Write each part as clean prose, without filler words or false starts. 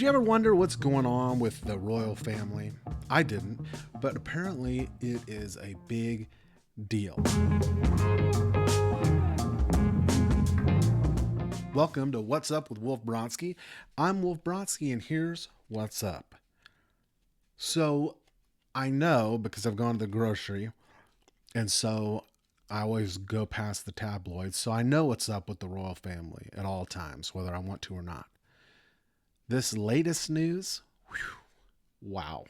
you ever wonder what's going on with the royal family? I didn't, but apparently it is a big deal. Welcome to What's Up with Wolf Bronsky. I'm Wolf Bronsky, and here's what's up. So, I know because I've gone to the grocery, and so I always go past the tabloids, so I know what's up with the royal family at all times, whether I want to or not. This latest news, wow.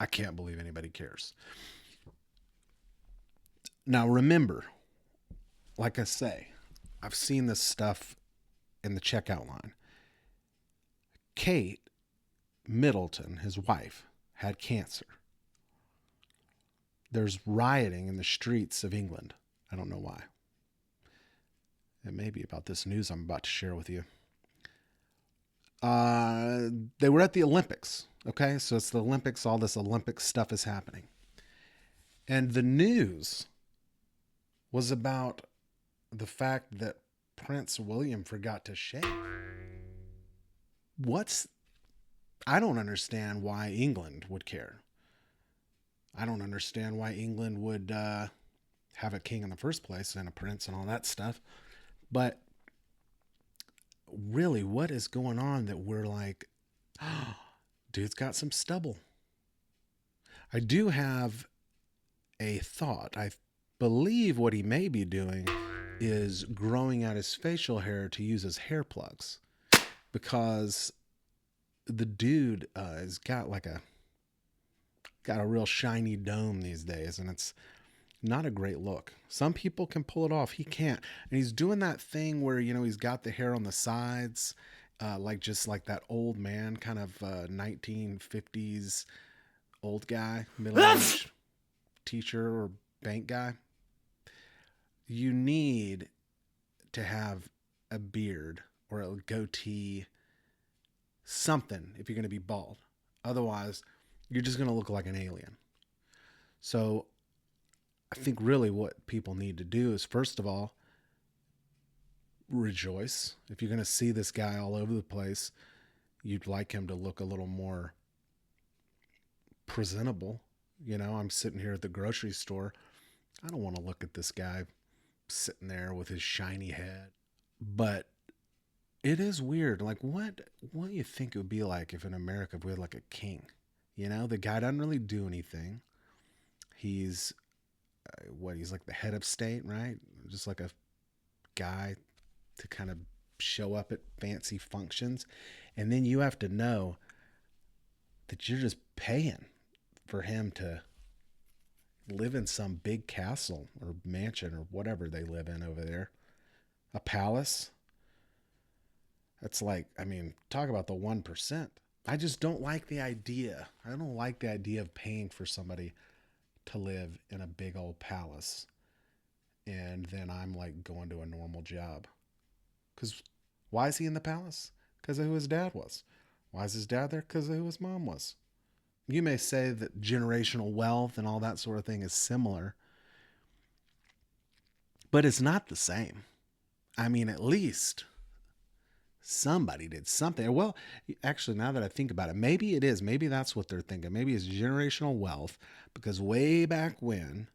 I can't believe anybody cares. Now, remember, like I say, I've seen this stuff in the checkout line. Kate Middleton, his wife, had cancer. There's rioting in the streets of England. I don't know why. It may be about this news I'm about to share with you. They were at the Olympics. Okay, so it's the Olympics. All this Olympic stuff is happening. And the news was about the fact that Prince William forgot to shave. I don't understand why England would care. I don't understand why England would have a king in the first place and a prince and all that stuff. But really, what is going on that we're like, oh, dude's got some stubble? I do have a thought. I believe what he may be doing is growing out his facial hair to use as hair plugs, because the dude has got a real shiny dome these days, and it's not a great look. Some people can pull it off. He can't. And he's doing that thing where, he's got the hair on the sides, like that old man kind of 1950s old guy, middle-aged teacher or bank guy. You need to have a beard or a goatee, something, if you're going to be bald. Otherwise, you're just going to look like an alien. So I think really what people need to do is, first of all, rejoice. If you're going to see this guy all over the place, you'd like him to look a little more presentable. I'm sitting here at the grocery store. I don't want to look at this guy sitting there with his shiny head. But it is weird. Like, what do you think it would be like if in America we had like a king? The guy doesn't really do anything. He's he's like the head of state, right? Just like a guy to kind of show up at fancy functions. And then you have to know that you're just paying for him to live in some big castle or mansion or whatever they live in over there. A palace. That's talk about the 1%. I just don't like the idea. I don't like the idea of paying for somebody to live in a big old palace, and then I'm like going to a normal job. Because why is he in the palace? Because of who his dad was. Why is his dad there? Because of who his mom was. You may say that generational wealth and all that sort of thing is similar, but it's not the same. At least somebody did something. Well, actually, now that I think about it, maybe it is. Maybe that's what they're thinking. Maybe it's generational wealth, because way back when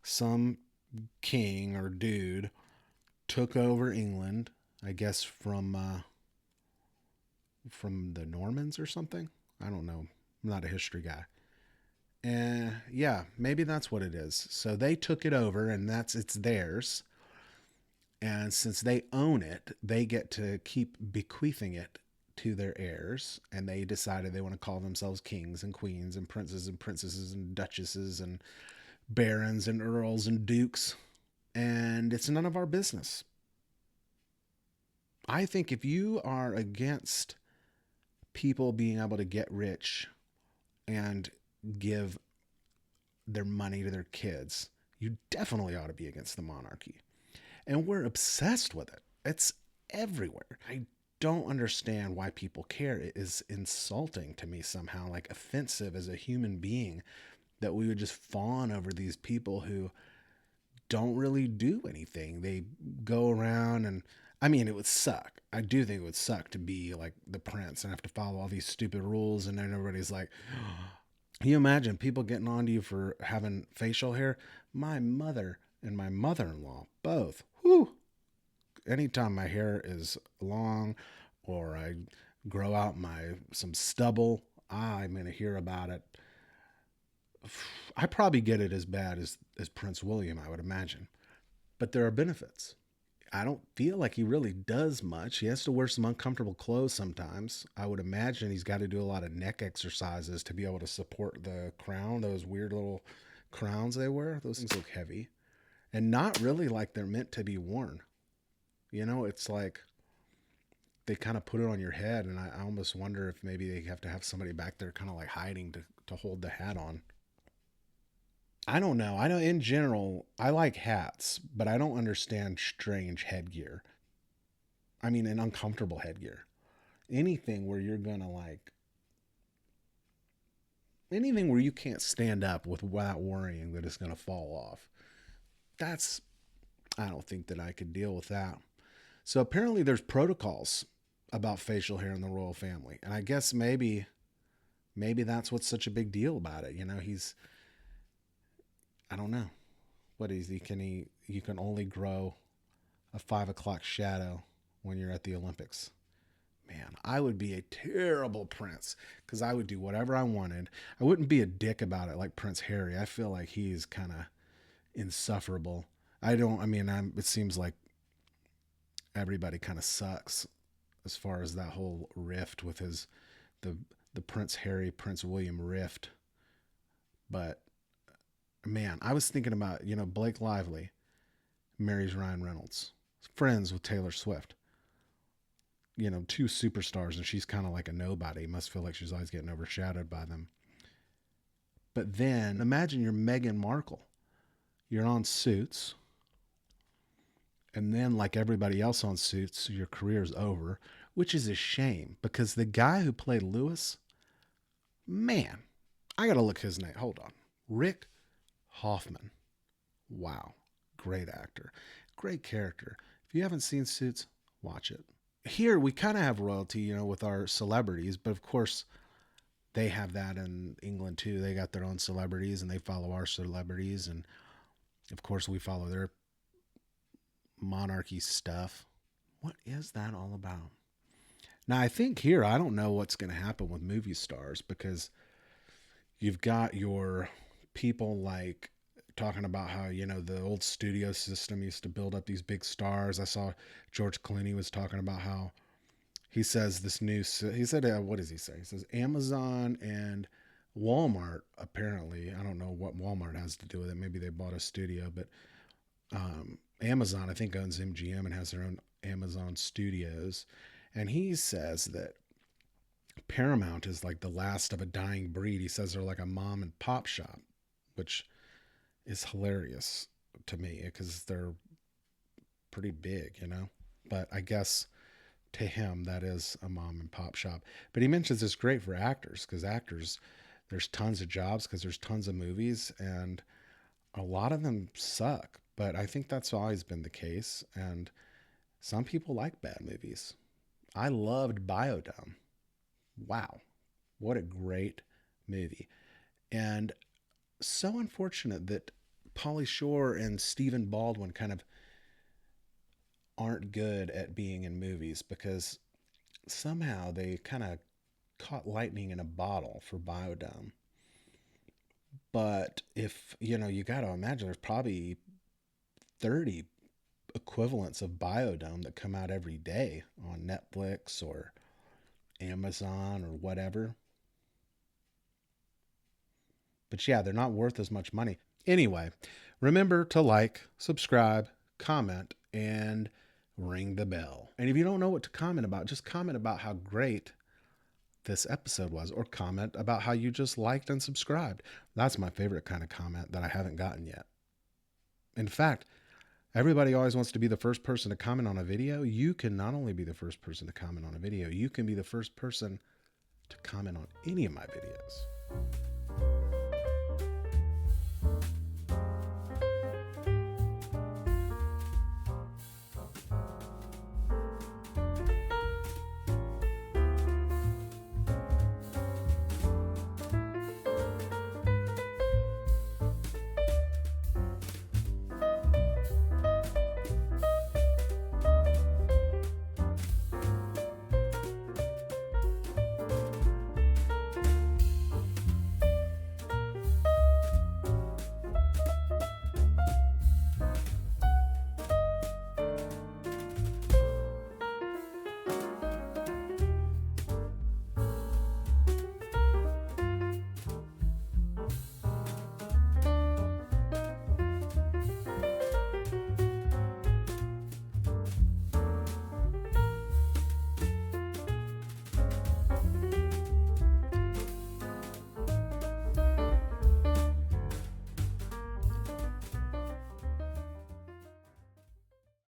some king or dude took over England, I guess from the Normans or something. I don't know. I'm not a history guy. And yeah, maybe that's what it is. So they took it over, and it's theirs. And since they own it, they get to keep bequeathing it to their heirs. And they decided they want to call themselves kings and queens and princes and princesses and duchesses and barons and earls and dukes. And it's none of our business. I think if you are against people being able to get rich and give their money to their kids, you definitely ought to be against the monarchy. And we're obsessed with it. It's everywhere. I don't understand why people care. It is insulting to me somehow, like offensive as a human being, that we would just fawn over these people who don't really do anything. They go around, and I mean, it would suck. I do think it would suck to be like the prince and have to follow all these stupid rules, and then everybody's like, can you imagine people getting on to you for having facial hair? My mother and my mother-in-law both. Whew. Anytime my hair is long or I grow out my some stubble, I'm gonna hear about it. I probably get it as bad as Prince William, I would imagine. But there are benefits. I don't feel like he really does much. He has to wear some uncomfortable clothes sometimes. I would imagine he's got to do a lot of neck exercises to be able to support the crown, those weird little crowns they wear. Those things look heavy and not really like they're meant to be worn. You know, it's like they kind of put it on your head, and I almost wonder if maybe they have to have somebody back there kind of like hiding to hold the hat on. I don't know. I know in general, I like hats, but I don't understand strange headgear. I mean, an uncomfortable headgear. Anything where you're gonna like anything where you can't stand up without worrying that it's gonna fall off. That's I don't think that I could deal with that. So apparently there's protocols about facial hair in the royal family. And I guess maybe that's what's such a big deal about it. You know, he's I don't know. What is he? Can he you can only grow a 5 o'clock shadow when you're at the Olympics. Man, I would be a terrible prince because I would do whatever I wanted. I wouldn't be a dick about it like Prince Harry. I feel like he's kind of insufferable. I mean, it seems like everybody kind of sucks as far as that whole rift with the the Prince Harry Prince William rift. But man, I was thinking about Blake Lively marries Ryan Reynolds, friends with Taylor Swift. Two superstars, and she's kind of like a nobody. Must feel like she's always getting overshadowed by them. But then imagine you're Meghan Markle. You're on Suits, and then like everybody else on Suits, your career's over, which is a shame because the guy who played Lewis, man, I gotta look his name. Hold on, Rick Hoffman. Wow, great actor, great character. If you haven't seen Suits, watch it. Here we kind of have royalty, with our celebrities, but of course they have that in England too. They got their own celebrities and they follow our celebrities, and of course we follow their monarchy stuff. What is that all about? Now I think here I don't know what's going to happen with movie stars because you've got your people like talking about how the old studio system used to build up these big stars. I saw George Clooney was talking about how he says he said what does he say? He says Amazon and Walmart, apparently, I don't know what Walmart has to do with it. Maybe they bought a studio, but Amazon I think owns MGM and has their own Amazon Studios, and he says that Paramount is like the last of a dying breed. He says they're like a mom and pop shop, which is hilarious to me because they're pretty big. But I guess to him that is a mom and pop shop. But he mentions it's great for actors because actors, there's tons of jobs because there's tons of movies and a lot of them suck. But I think that's always been the case. And some people like bad movies. I loved Biodome. Wow. What a great movie. And so unfortunate that Pauly Shore and Stephen Baldwin kind of aren't good at being in movies because somehow they kind of caught lightning in a bottle for Biodome. But if, you got to imagine there's probably 30 equivalents of Biodome that come out every day on Netflix or Amazon or whatever. But yeah, they're not worth as much money. Anyway, remember to like, subscribe, comment, and ring the bell. And if you don't know what to comment about, just comment about how great this episode was, or comment about how you just liked and subscribed. That's my favorite kind of comment that I haven't gotten yet. In fact, everybody always wants to be the first person to comment on a video. You can not only be the first person to comment on a video, you can be the first person to comment on any of my videos.